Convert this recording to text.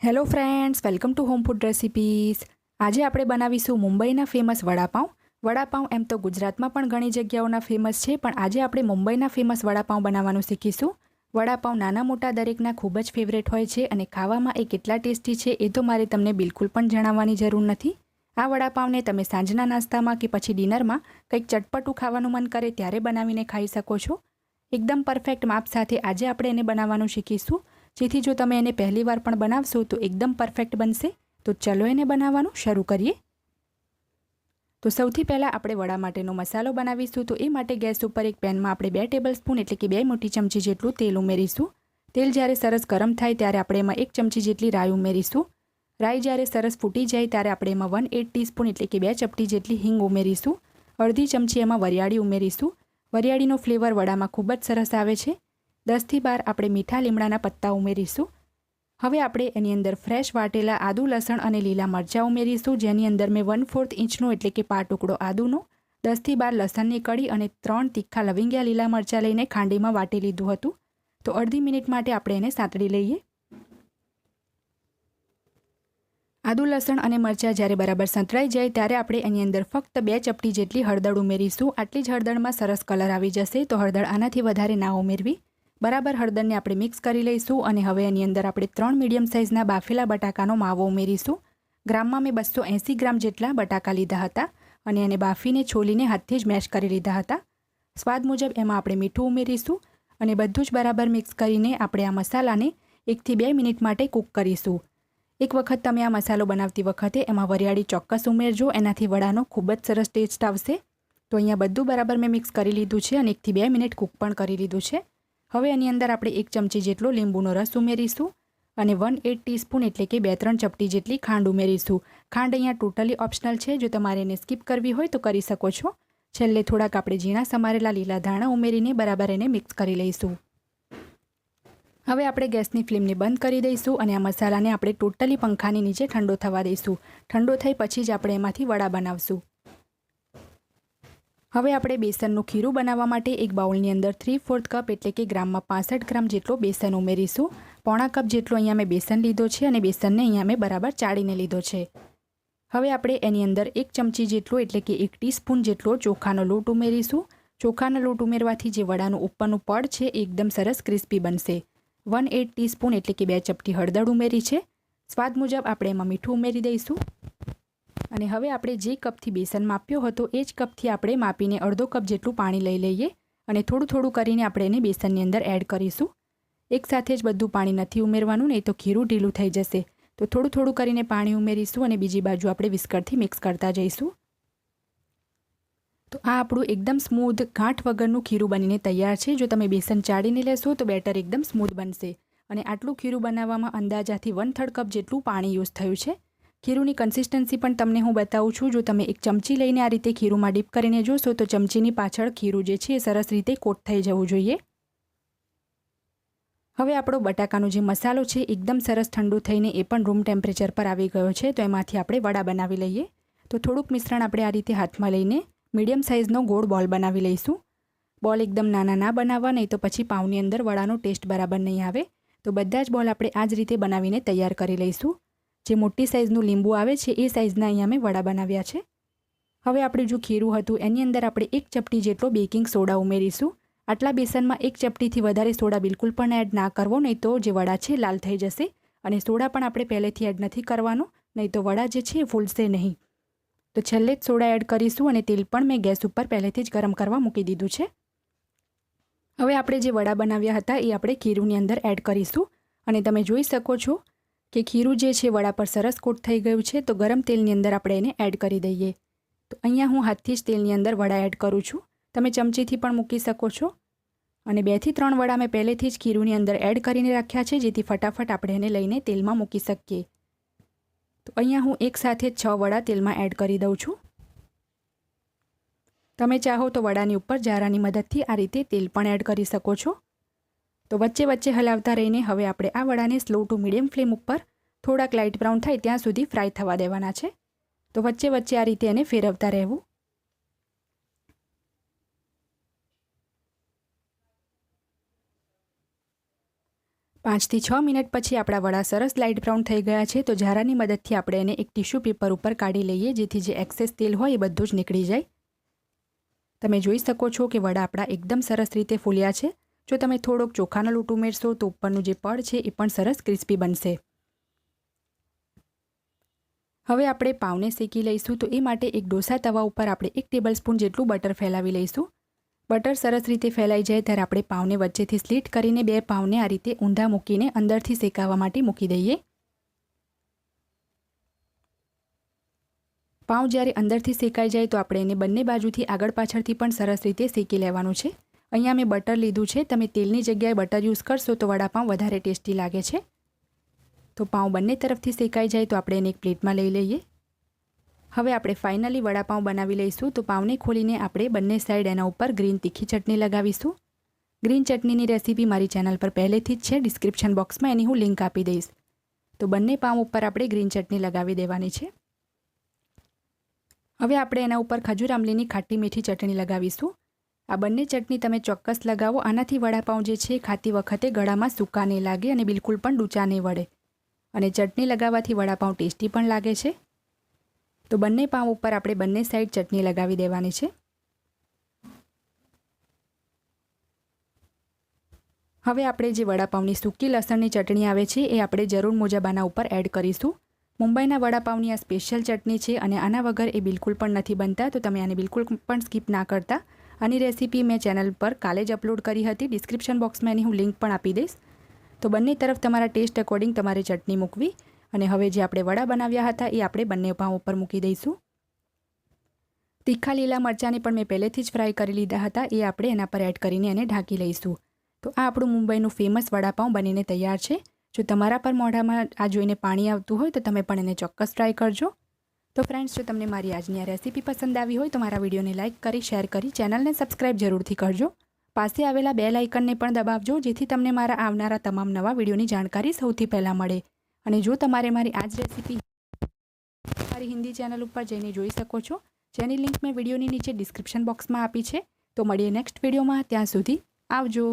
Hello friends, welcome to home food recipes. આજે આપણે બનાવીશું મુંબઈના ફેમસ વડાપાઉં। વડાપાઉં એમ તો ગુજરાતમાં પણ ઘણી જગ્યાઓના ફેમસ છે, પણ આજે આપણે મુંબઈના ફેમસ વડાપાઉં બનાવવાનું શીખીશું। વડાપાઉં નાના મોટા દરેકના ખૂબ જ ફેવરેટ હોય છે અને ખાવામાં એ કેટલા ટેસ્ટી છે એ તો મારે તમને બિલકુલ પણ જણાવવાની જરૂર નથી। આ વડાપાઉંને તમે સાંજના નાસ્તામાં કે પછી ડિનરમાં કંઈક ચટપટું ખાવાનું મન કરે ત્યારે બનાવીને ખાઈ શકો છો। એકદમ પરફેક્ટ માપ સાથે આજે આપણે એને બનાવવાનું શીખીશું, જેથી જો તમે એને પહેલી વાર પણ બનાવશો તો એકદમ પરફેક્ટ બનશે। તો ચલો એને બનાવવાનું શરૂ કરીએ। તો સૌથી પહેલાં આપણે વડા માટેનો મસાલો બનાવીશું। તો એ માટે ગેસ ઉપર એક પેનમાં આપણે 2 ટેબલસ્પૂન એટલે કે 2 મોટી ચમચી જેટલું તેલ ઉમેરીશું। તેલ જ્યારે સરસ ગરમ થાય ત્યારે આપણે એમાં 1 ચમચી જેટલી રાઈ ઉમેરીશું। રાઈ જ્યારે સરસ ફૂટી જાય ત્યારે આપણે એમાં 1/8 ટીસ્પૂન એટલે કે 2 ચપટી જેટલી હિંગ ઉમેરીશું। અડધી ચમચી એમાં વરિયાળી ઉમેરીશું। વરિયાળીનો ફ્લેવર વડામાં ખૂબ જ સરસ આવે છે। 10 થી 12 આપણે મીઠા લીમડાના પત્તા ઉમેરીશું। હવે આપણે એની અંદર ફ્રેશ વાટેલા આદુ, લસણ અને લીલા મરચાં ઉમેરીશું, જેની અંદર મેં 1/4 ઇંચનો એટલે કે પા ટુકડો આદુનો, 10 થી 12 લસણની કળી અને 3 તીખા લવિંગિયા લીલા મરચાં લઈને ખાંડીમાં વાટી લીધું હતું। તો અડધી મિનિટ માટે આપણે એને સાંતળી લઈએ। આદુ, લસણ અને મરચાં જ્યારે બરાબર સંતળાઈ જાય ત્યારે આપણે એની અંદર ફક્ત 2 ચપટી જેટલી હળદર ઉમેરીશું। આટલી જ હળદરમાં સરસ કલર આવી જશે, તો હળદર આનાથી વધારે ના ઉમેરવી। બરાબર હળદરને આપણે મિક્સ કરી લઈશું અને હવે એની અંદર આપણે 3 મીડિયમ સાઇઝના બાફેલા બટાકાનો માવો ઉમેરીશું। ગ્રામમાં મેં 280 ગ્રામ જેટલા બટાકા લીધા હતા અને એને બાફીને છોલીને હાથથી જ મેશ કરી લીધા હતા। સ્વાદ મુજબ એમાં આપણે મીઠું ઉમેરીશું અને બધું જ બરાબર મિક્સ કરીને આપણે આ મસાલાને 1 થી 2 મિનિટ માટે કૂક કરીશું। એક વખત તમે આ મસાલો બનાવતી વખતે એમાં વરિયાળી ચોક્કસ ઉમેરજો, એનાથી વડાનો ખૂબ જ સરસ ટેસ્ટ આવશે। તો અહીંયા બધું બરાબર મેં મિક્સ કરી લીધું છે અને 1 થી 2 મિનિટ કૂક પણ કરી લીધું છે। હવે એની અંદર આપણે 1 ચમચી જેટલો લીંબુનો રસ ઉમેરીશું અને 1/8 ટીસ્પૂન એટલે કે 2-3 ચપટી જેટલી ખાંડ ઉમેરીશું। ખાંડ અહીંયા ટોટલી ઓપ્શનલ છે, જો તમારે એને સ્કીપ કરવી હોય તો કરી શકો છો। છેલ્લે થોડાક આપણે ઝીણા સમારેલા લીલા ધાણા ઉમેરીને બરાબર એને મિક્સ કરી લઈશું। હવે આપણે ગેસની ફ્લેમને બંધ કરી દઈશું અને આ મસાલાને આપણે ટોટલી પંખાની નીચે ઠંડો થવા દઈશું। ઠંડો થઈ પછી જ આપણે એમાંથી વડા બનાવશું। હવે આપણે બેસનનું ખીરું બનાવવા માટે એક બાઉલની અંદર 3/4 કપ એટલે કે ગ્રામમાં 65 ગ્રામ જેટલો બેસન ઉમેરીશું। પોણા કપ જેટલો અહીંયા મેં બેસન લીધો છે અને બેસનને અહીંયા મેં બરાબર ચાળીને લીધો છે। હવે આપણે એની અંદર 1 ચમચી જેટલો એટલે કે 1 ટીસ્પૂન જેટલો ચોખાનો લોટ ઉમેરીશું। ચોખાનો લોટ ઉમેરવાથી જે વડાનું ઉપરનું પડ છે એ એકદમ સરસ ક્રિસ્પી બનશે। 1/8 ટીસ્પૂન એટલે કે 2 ચપટી હળદર ઉમેરી છે। સ્વાદ મુજબ આપણે એમાં મીઠું ઉમેરી દઈશું અને હવે આપણે જે કપથી બેસન માપ્યો હતો એ જ કપથી આપણે માપીને અડધો કપ જેટલું પાણી લઈ લઈએ અને થોડું થોડું કરીને આપણે એને બેસનની અંદર એડ કરીશું। એકસાથે જ બધું પાણી નથી ઉમેરવાનું, નહીં તો ખીરું ઢીલું થઈ જશે। તો થોડું થોડું કરીને પાણી ઉમેરીશું અને બીજી બાજુ આપણે વિસ્કરથી મિક્સ કરતા જઈશું। તો આ આપણું એકદમ સ્મૂધ ગાંઠ વગરનું ખીરું બનીને તૈયાર છે। જો તમે બેસન ચાળીને લેશો તો બેટર એકદમ સ્મૂધ બનશે અને આટલું ખીરું બનાવવામાં અંદાજાથી 1/3 કપ જેટલું પાણી યુઝ થયું છે। ખીરુંની કન્સિસ્ટન્સી પણ તમને હું બતાવું છું। જો તમે એક ચમચી લઈને આ રીતે ખીરુંમાં ડીપ કરીને જોશો તો ચમચીની પાછળ ખીરું જે છે એ સરસ રીતે કોટ થઈ જવું જોઈએ। હવે આપણો બટાકાનો જે મસાલો છે એકદમ સરસ ઠંડુ થઈને એ પણ રૂમ ટેમ્પરેચર પર આવી ગયો છે। તો એમાંથી આપણે વડા બનાવી લઈએ। તો થોડુંક મિશ્રણ આપણે આ રીતે હાથમાં લઈને મીડિયમ સાઇઝનો ગોળ બોલ બનાવી લઈશું। બોલ એકદમ નાના ના બનાવવા, નહીં તો પછી પાઉંની અંદર વડાનો ટેસ્ટ બરાબર નહીં આવે। તો બધા જ બોલ આપણે આ જ રીતે બનાવીને તૈયાર કરી લઈશું। જે મોટી સાઇઝનું લીંબુ આવે છે એ સાઇઝના અહીંયા મેં વડા બનાવ્યા છે। હવે આપણે જો ખીરું હતું એની અંદર આપણે 1 ચપટી જેટલો બેકિંગ સોડા ઉમેરીશું। આટલા બેસનમાં 1 ચપટીથી વધારે સોડા બિલકુલ પણ એડ ના કરવો, નહીં તો જે વડા છે લાલ થઈ જશે। અને સોડા પણ આપણે પહેલેથી એડ નથી કરવાનો, નહીં તો વડા જે છે એ ફૂલશે નહીં। તો છેલ્લે જ સોડા એડ કરીશું અને તેલ પણ મેં ગેસ ઉપર પહેલેથી જ ગરમ કરવા મૂકી દીધું છે। હવે આપણે જે વડા બનાવ્યા હતા એ આપણે ખીરુંની અંદર એડ કરીશું અને તમે જોઈ શકો છો કે ખીરું જે છે વડા પર સરસ કોટ થઈ ગયું છે। તો ગરમ તેલની અંદર આપણે એને એડ કરી દઈએ। તો અહીંયા હું હાથથી જ તેલની અંદર વડા એડ કરું છું, તમે ચમચીથી પણ મૂકી શકો છો। અને 2 થી 3 વડા મેં પહેલેથી જ ખીરુંની અંદર એડ કરીને રાખ્યા છે, જેથી ફટાફટ આપણે એને લઈને તેલમાં મૂકી શકીએ। તો અહીંયા હું એકસાથે 6 વડા તેલમાં એડ કરી દઉં છું। તમે ચાહો તો વડાની ઉપર જારાની મદદથી આ રીતે તેલ પણ એડ કરી શકો છો। તો વચ્ચે વચ્ચે હલાવતા રહીને હવે આપણે આ વડાને સ્લો ટુ મીડિયમ ફ્લેમ ઉપર થોડાક લાઇટ બ્રાઉન થાય ત્યાં સુધી ફ્રાય થવા દેવાના છે। તો વચ્ચે વચ્ચે આ રીતે એને ફેરવતા રહેવું। 5 થી 6 મિનિટ પછી આપણા વડા સરસ લાઇટ બ્રાઉન થઈ ગયા છે. તો ઝારાની મદદથી આપણે એને એક ટિશ્યુ પેપર ઉપર કાઢી લઈએ, જેથી જે એક્સેસ તેલ હોય એ બધું જ નીકળી જાય. તમે જોઈ શકો છો કે વડા આપણા એકદમ સરસ રીતે ફૂલ્યા છે. જો તમે થોડોક ચોખાનો લોટ ઉમેરશો તો ઉપરનું જે પડ છે એ પણ સરસ ક્રિસ્પી બનશે. હવે આપણે પાવને શેકી લઈશું. તો એ માટે એક ડોસા તવા ઉપર આપણે 1 ટેબલસ્પૂન જેટલું બટર ફેલાવી લઈશું. બટર સરસ રીતે ફેલાઈ જાય ત્યારે આપણે પાવને વચ્ચેથી સ્લીટ કરીને 2 પાવને આ રીતે ઊંધા મૂકીને અંદરથી શેકાવા માટે મૂકી દઈએ. પાવ જ્યારે અંદરથી શેકાઈ જાય તો આપણે એને બંને બાજુથી આગળ પાછળથી પણ સરસ રીતે શેકી લેવાનું છે. અહીંયા મેં બટર લીધું છે. તમે તેલની જગ્યાએ બટર યુઝ કરશો તો વડાપાઉં વધારે ટેસ્ટી લાગે છે. તો પાઉં બંને તરફથી શેકાઈ જાય તો આપણે એને એક પ્લેટમાં લઈ લઈએ. હવે આપણે ફાઇનલી વડાપાઉં બનાવી લઈશું. તો પાવને ખોલીને આપણે બંને સાઈડ એના ઉપર ગ્રીન તીખી ચટણી લગાવીશું. ગ્રીન ચટણીની રેસીપી મારી ચેનલ પર પહેલેથી જ છે. ડિસ્ક્રિપ્શન બોક્સમાં એની હું લિંક આપી દઈશ. તો બંને પાઉં ઉપર આપણે ગ્રીન ચટણી લગાવી દેવાની છે. હવે આપણે એના ઉપર ખજૂર આંબલીની ખાટી મીઠી ચટણી લગાવીશું. આ બંને ચટણી તમે ચોક્કસ લગાવો. આનાથી વડાપાઉં જે છે ખાતી વખતે ગળામાં સૂકા નહીં લાગે અને બિલકુલ પણ ડૂચા નહીં વળે. અને ચટણી લગાવવાથી વડાપાઉં ટેસ્ટી પણ લાગે છે. તો બંને પાઉં ઉપર આપણે બંને સાઈડ ચટણી લગાવી દેવાની છે. હવે આપણે જે વડાપાઉંની સૂકી લસણની ચટણી આવે છે એ આપણે જરૂર મુજબ આના ઉપર એડ કરીશું. મુંબઈના વડાપાઉંની આ સ્પેશિયલ ચટણી છે અને આના વગર એ બિલકુલ પણ નથી બનતા. તો તમે આને બિલકુલ પણ સ્કીપ ના કરતા. આની રેસીપી મેં ચેનલ પર કાલે જ અપલોડ કરી હતી. ડિસ્ક્રિપ્શન બોક્સમાં એની હું લિંક પણ આપી દઈશ. તો બંને તરફ તમારા ટેસ્ટ અકોર્ડિંગ તમારે ચટણી મૂકવી. અને હવે જે આપણે વડા બનાવ્યા હતા એ આપણે બંને પાઉં ઉપર મૂકી દઈશું. તીખા લીલા મરચાંને પણ મેં પહેલેથી જ ફ્રાય કરી લીધા હતા. એ આપણે એના પર એડ કરીને એને ઢાંકી લઈશું. તો આ આપણું મુંબઈનું ફેમસ વડાપાઉં બનીને તૈયાર છે. જો તમારા પર મોઢામાં આ જોઈને પાણી આવતું હોય તો તમે પણ એને ચોક્કસ ટ્રાય કરજો. તો ફ્રેન્ડ્સ, જો તમને મારી આજની આ રેસીપી પસંદ આવી હોય તો મારા વિડીયોને લાઇક કરી, શેર કરી, ચેનલને સબસ્ક્રાઇબ જરૂરથી કરજો. પાસે આવેલા બેલ આઇકનને પણ દબાવજો, જેથી તમને મારા આવનારા તમામ નવા વિડીયોની જાણકારી સૌથી પહેલાં મળે. અને જો તમારે મારી આ જ રેસીપી મારી હિન્દી ચેનલ ઉપર જઈને જોઈ શકો છો, જેની લિંક મેં વિડીયોની નીચે ડિસ્ક્રિપ્શન બોક્સમાં આપી છે. તો મળીએ નેક્સ્ટ વિડીયોમાં. ત્યાં સુધી આવજો.